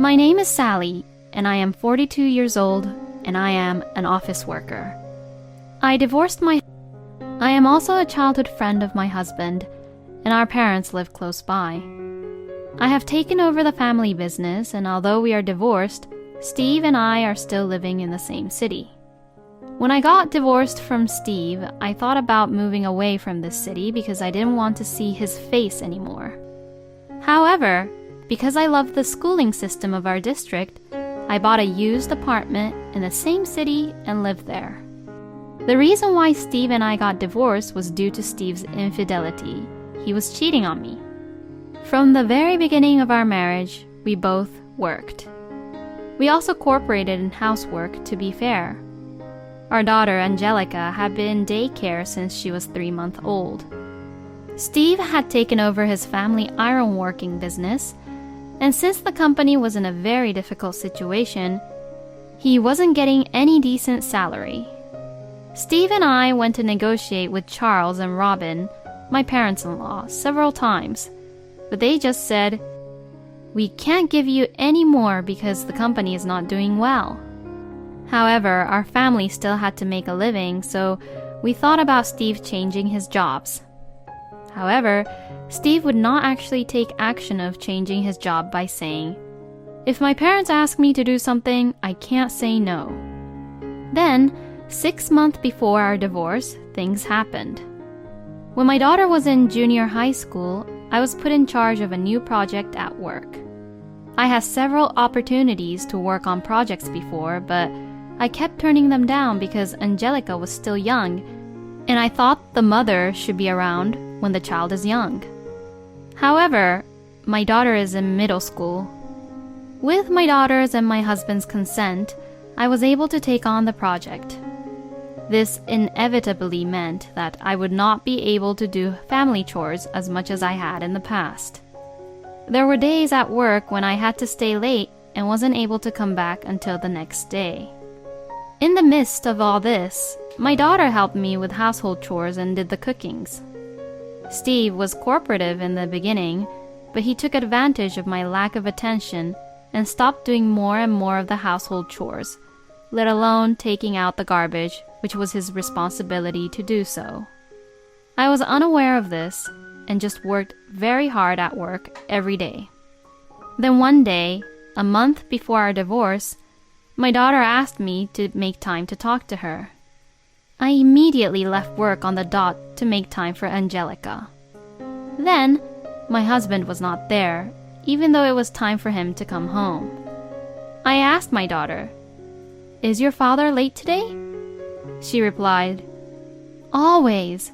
My name is Sally, and I am 42 years old, and I am an office worker. I am also a childhood friend of my husband, and our parents live close by. I have taken over the family business, and although we are divorced, Steve and I are still living in the same city. When I got divorced from Steve, I thought about moving away from this city because I didn't want to see his face anymore. However, because I love the schooling system of our district, I bought a used apartment in the same city and lived there. The reason why Steve and I got divorced was due to Steve's infidelity. He was cheating on me. From the very beginning of our marriage, we both worked. We also cooperated in housework, to be fair. Our daughter, Angelica, had been in daycare since she was 3 months old. Steve had taken over his family ironworking business, and since the company was in a very difficult situation, he wasn't getting any decent salary. Steve and I went to negotiate with Charles and Robin, my parents-in-law, several times, but they just said, "We can't give you any more because the company is not doing well." However, our family still had to make a living, so we thought about Steve changing his jobs. However, Steve would not actually take action of changing his job by saying, "If my parents ask me to do something, I can't say no." Then, 6 months before our divorce, things happened. When my daughter was in junior high school, I was put in charge of a new project at work. I had several opportunities to work on projects before, but I kept turning them down because Angelica was still young, and I thought the mother should be around when the child is young. However, my daughter is in middle school. With my daughter's and my husband's consent, I was able to take on the project. This inevitably meant that I would not be able to do family chores as much as I had in the past. There were days at work when I had to stay late and wasn't able to come back until the next day. In the midst of all this, my daughter helped me with household chores and did the cookings. Steve was cooperative in the beginning, but he took advantage of my lack of attention and stopped doing more and more of the household chores, let alone taking out the garbage, which was his responsibility to do so. I was unaware of this and just worked very hard at work every day. Then one day, a month before our divorce, my daughter asked me to make time to talk to her. I immediately left work on the dot to make time for Angelica. Then, my husband was not there, even though it was time for him to come home. I asked my daughter, "Is your father late today?" She replied, "Always.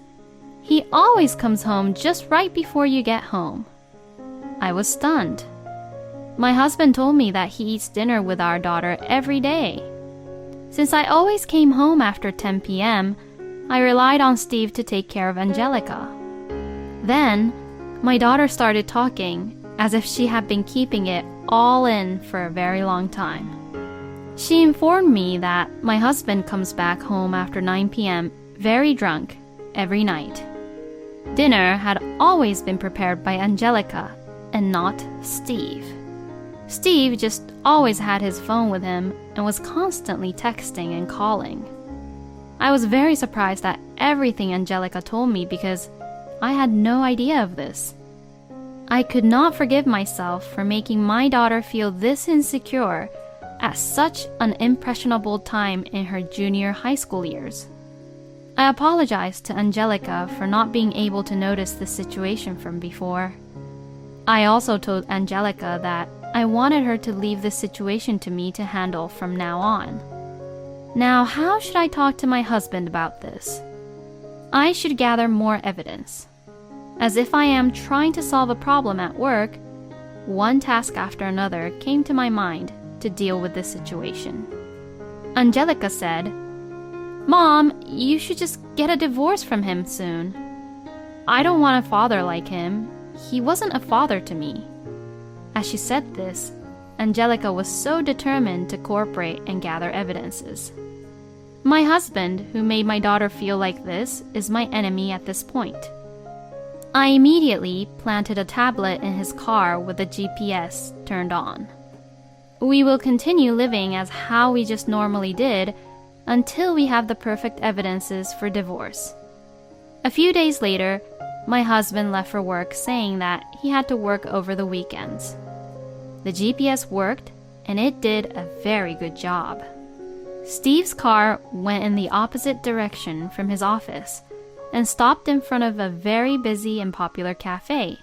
He always comes home just right before you get home." I was stunned. My husband told me that he eats dinner with our daughter every day. Since I always came home after 10 p.m., I relied on Steve to take care of Angelica. Then, my daughter started talking as if she had been keeping it all in for a very long time. She informed me that my husband comes back home after 9 p.m. very drunk every night. Dinner had always been prepared by Angelica and not Steve. Steve just always had his phone with him and was constantly texting and calling. I was very surprised at everything Angelica told me because I had no idea of this. I could not forgive myself for making my daughter feel this insecure at such an impressionable time in her junior high school years. I apologized to Angelica for not being able to notice this situation from before. I also told Angelica that I wanted her to leave this situation to me to handle from now on. Now, how should I talk to my husband about this? I should gather more evidence. As if I am trying to solve a problem at work, one task after another came to my mind to deal with this situation. Angelica said, "Mom, you should just get a divorce from him soon. I don't want a father like him. He wasn't a father to me." As she said this, Angelica was so determined to cooperate and gather evidences. My husband, who made my daughter feel like this, is my enemy at this point. I immediately planted a tablet in his car with the GPS turned on. We will continue living as how we just normally did until we have the perfect evidences for divorce. A few days later, my husband left for work saying that he had to work over the weekends. The GPS worked, and it did a very good job. Steve's car went in the opposite direction from his office and stopped in front of a very busy and popular cafe.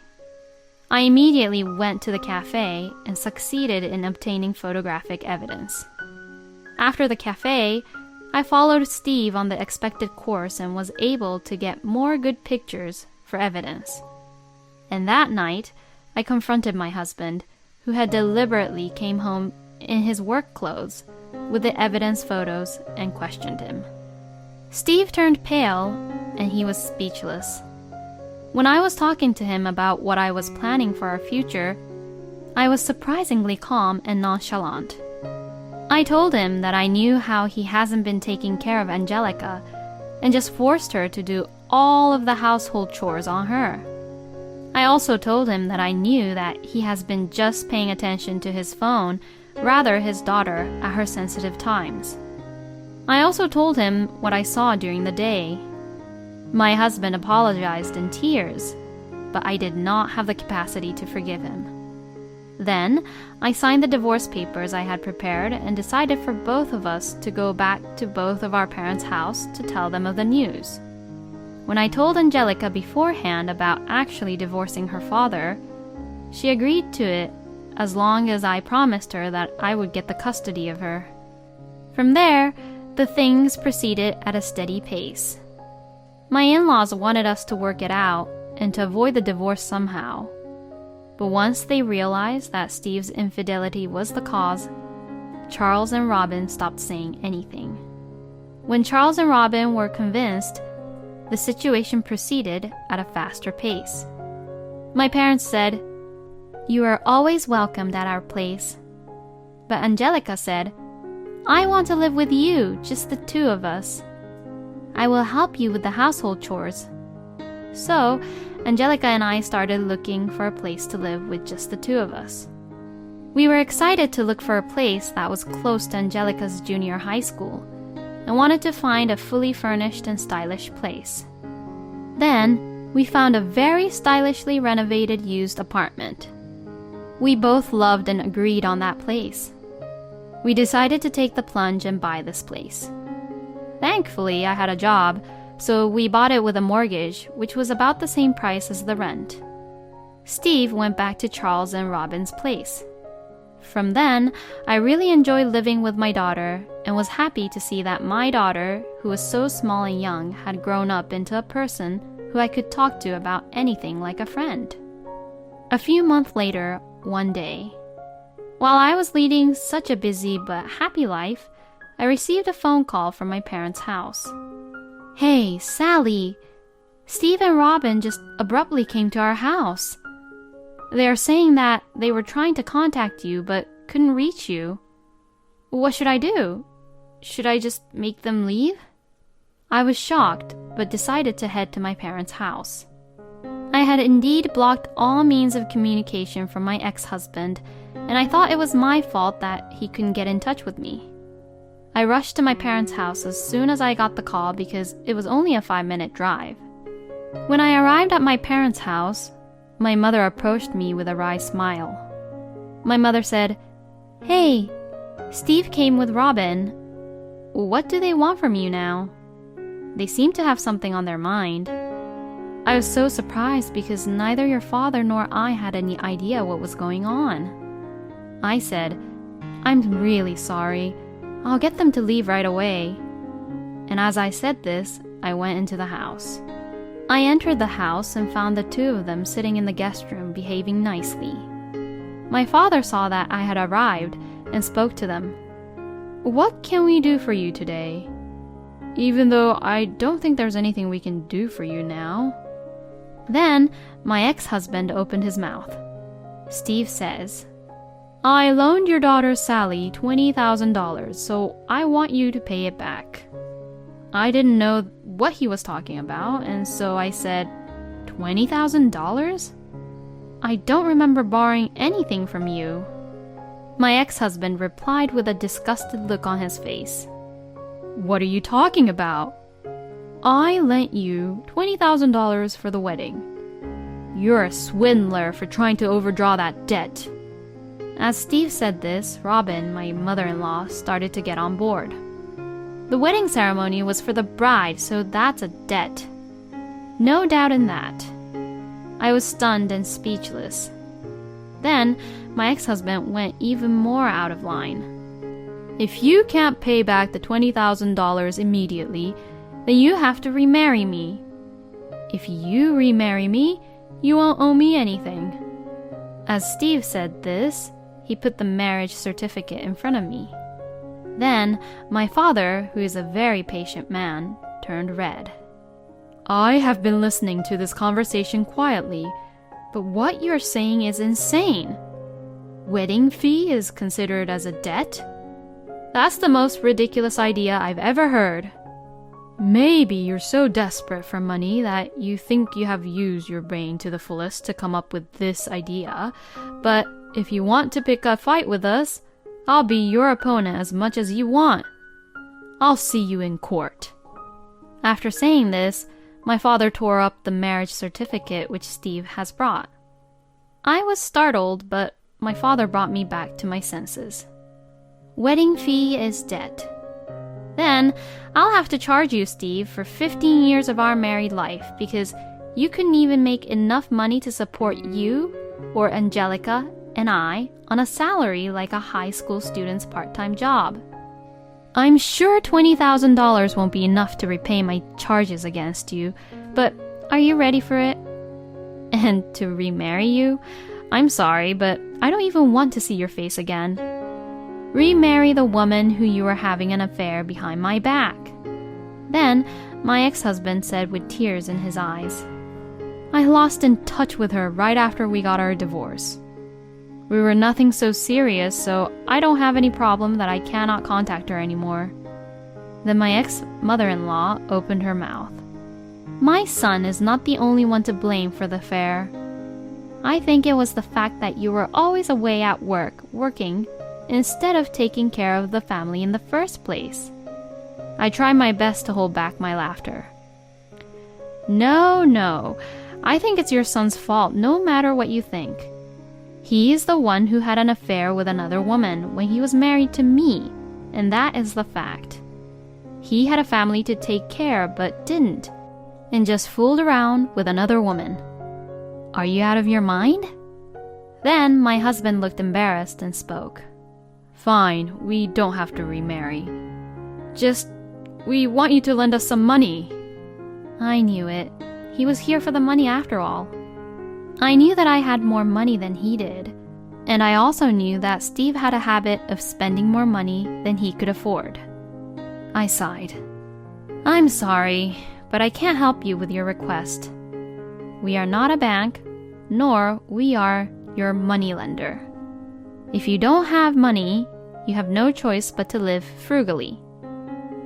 I immediately went to the cafe and succeeded in obtaining photographic evidence. After the cafe, I followed Steve on the expected course and was able to get more good pictures for evidence. And that night, I confronted my husband, who had deliberately came home in his work clothes with the evidence photos, and questioned him. Steve turned pale, and he was speechless. When I was talking to him about what I was planning for our future, I was surprisingly calm and nonchalant. I told him that I knew how he hasn't been taking care of Angelica and just forced her to do all of the household chores on her. I also told him that I knew that he has been just paying attention to his phone, rather his daughter, at her sensitive times. I also told him what I saw during the day. My husband apologized in tears, but I did not have the capacity to forgive him. Then, I signed the divorce papers I had prepared and decided for both of us to go back to both of our parents' house to tell them of the news. When I told Angelica beforehand about actually divorcing her father, she agreed to it as long as I promised her that I would get the custody of her. From there, the things proceeded at a steady pace. My in-laws wanted us to work it out and to avoid the divorce somehow. But once they realized that Steve's infidelity was the cause, Charles and Robin stopped saying anything. When Charles and Robin were convinced, the situation proceeded at a faster pace. My parents said, "You are always welcomed at our place." But Angelica said, "I want to live with you, just the two of us. I will help you with the household chores." So, Angelica and I started looking for a place to live with just the two of us. We were excited to look for a place that was close to Angelica's junior high school and wanted to find a fully furnished and stylish place. Then, we found a very stylishly renovated used apartment. We both loved and agreed on that place. We decided to take the plunge and buy this place. Thankfully, I had a job, so we bought it with a mortgage, which was about the same price as the rent. Steve went back to Charles and Robin's place. From then, I really enjoyed living with my daughter and was happy to see that my daughter, who was so small and young, had grown up into a person who I could talk to about anything like a friend. A few months later, one day, while I was leading such a busy but happy life, I received a phone call from my parents' house. "Hey, Sally, Steve and Robin just abruptly came to our house. They are saying that they were trying to contact you but couldn't reach you. What should I do? Should I just make them leave?" I was shocked, but decided to head to my parents' house. I had indeed blocked all means of communication from my ex-husband, and I thought it was my fault that he couldn't get in touch with me. I rushed to my parents' house as soon as I got the call because it was only a 5-minute drive. When I arrived at my parents' house, my mother approached me with a wry smile. My mother said, "Hey, Steve came with Robin. What do they want from you now? They seem to have something on their mind." I was so surprised because neither your father nor I had any idea what was going on. I said, "I'm really sorry. I'll get them to leave right away." And as I said this, I went into the house. I entered the house and found the two of them sitting in the guest room behaving nicely. My father saw that I had arrived and spoke to them. "What can we do for you today? Even though I don't think there's anything we can do for you now." Then my ex-husband opened his mouth. Steve says, "I loaned your daughter Sally $20,000, so I want you to pay it back." I didn't know what he was talking about, and so I said, $20,000? I don't remember borrowing anything from you. My ex-husband replied with a disgusted look on his face. "What are you talking about? I lent you $20,000 for the wedding. You're a swindler for trying to overdraw that debt." As Steve said this, Robin, my mother-in-law, started to get on board. The wedding ceremony was for the bride, so that's a debt. No doubt in that. I was stunned and speechless. Then, my ex-husband went even more out of line. "If you can't pay back the $20,000 immediately, then you have to remarry me. If you remarry me, you won't owe me anything." As Steve said this, he put the marriage certificate in front of me. Then, my father, who is a very patient man, turned red. "I have been listening to this conversation quietly, but what you're saying is insane. Wedding fee is considered as a debt? That's the most ridiculous idea I've ever heard. Maybe you're so desperate for money that you think you have used your brain to the fullest to come up with this idea, but if you want to pick a fight with us, I'll be your opponent as much as you want. I'll see you in court." After saying this, my father tore up the marriage certificate which Steve has brought. I was startled, but my father brought me back to my senses. "Wedding fee is debt. Then I'll have to charge you, Steve, for 15 years of our married life because you couldn't even make enough money to support you or Angelica and I on a salary like a high school student's part-time job. I'm sure $20,000 won't be enough to repay my charges against you, but are you ready for it? And to remarry you? I'm sorry, but I don't even want to see your face again. Remarry the woman who you are having an affair behind my back." Then, my ex-husband said with tears in his eyes, "I lost in touch with her right after we got our divorce. We were nothing so serious, so I don't have any problem that I cannot contact her anymore." Then my ex-mother-in-law opened her mouth. "My son is not the only one to blame for the affair. I think it was the fact that you were always away at work, working, instead of taking care of the family in the first place." I tried my best to hold back my laughter. No, I think it's your son's fault no matter what you think. He is the one who had an affair with another woman when he was married to me, and that is the fact. He had a family to take care but didn't, and just fooled around with another woman. Are you out of your mind? Then my husband looked embarrassed and spoke. "Fine, we don't have to remarry. We want you to lend us some money." I knew it. He was here for the money after all. I knew that I had more money than he did, and I also knew that Steve had a habit of spending more money than he could afford. I sighed. "I'm sorry, but I can't help you with your request. We are not a bank, nor we are your moneylender. If you don't have money, you have no choice but to live frugally.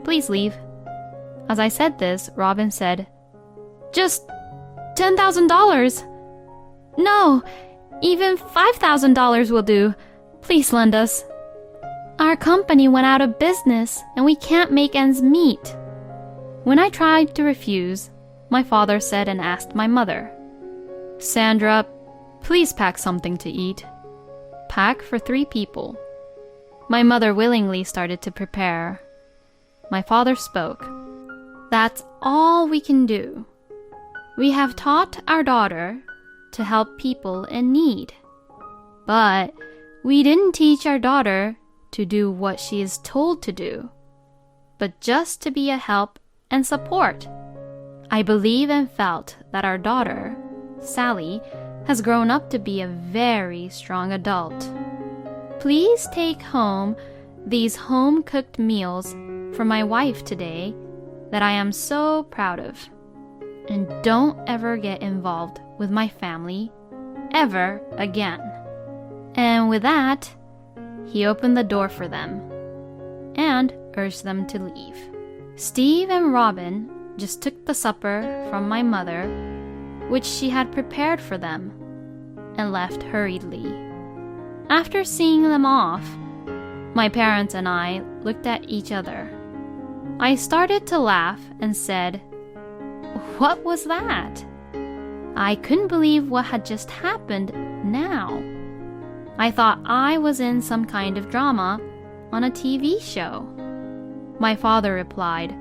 Please leave." As I said this, Robin said, "Just $10,000. No, even $5,000 will do. Please lend us. Our company went out of business and we can't make ends meet." When I tried to refuse, my father said and asked my mother, "Sandra, please pack something to eat. Pack for 3 people." My mother willingly started to prepare. My father spoke. "That's all we can do. We have taught our daughter to help people in need. But we didn't teach our daughter to do what she is told to do, but just to be a help and support. I believe and felt that our daughter, Sally, has grown up to be a very strong adult. Please take home these home-cooked meals for my wife today that I am so proud of. And don't ever get involved with my family ever again." And with that, he opened the door for them and urged them to leave. Steve and Robin just took the supper from my mother, which she had prepared for them, and left hurriedly. After seeing them off, my parents and I looked at each other. I started to laugh and said, "What was that?" I couldn't believe what had just happened now. I thought I was in some kind of drama on a TV show. My father replied,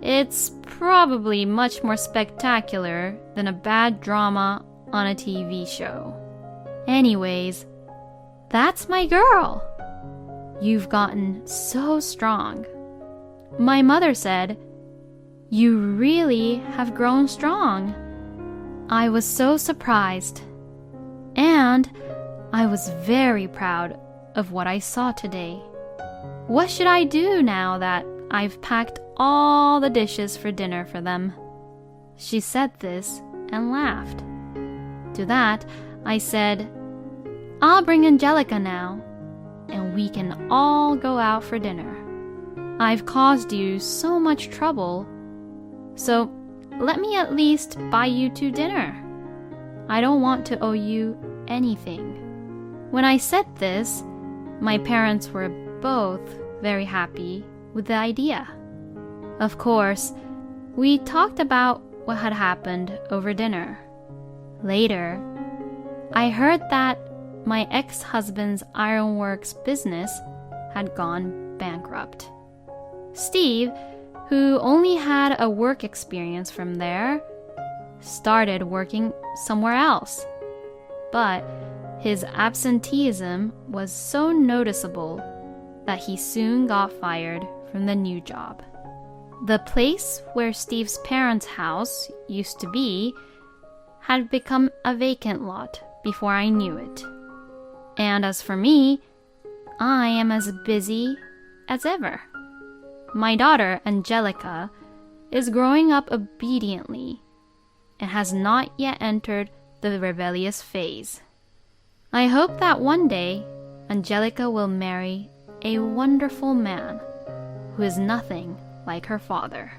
"It's probably much more spectacular than a bad drama on a TV show. Anyways, that's my girl. You've gotten so strong." My mother said, "You really have grown strong." I was so surprised, and I was very proud of what I saw today. What should I do now that I've packed all the dishes for dinner for them? She said this and laughed. To that, I said, "I'll bring Angelica now, and we can all go out for dinner. I've caused you so much trouble, so let me at least buy you 2 dinner. I don't want to owe you anything." When I said this, my parents were both very happy with the idea. Of course, we talked about what had happened over dinner. Later, I heard that my ex-husband's ironworks business had gone bankrupt. Steve, who only had a work experience from there, started working somewhere else. But his absenteeism was so noticeable that he soon got fired from the new job. The place where Steve's parents' house used to be had become a vacant lot before I knew it. And as for me, I am as busy as ever. My daughter, Angelica, is growing up obediently and has not yet entered the rebellious phase. I hope that one day Angelica will marry a wonderful man who is nothing like her father.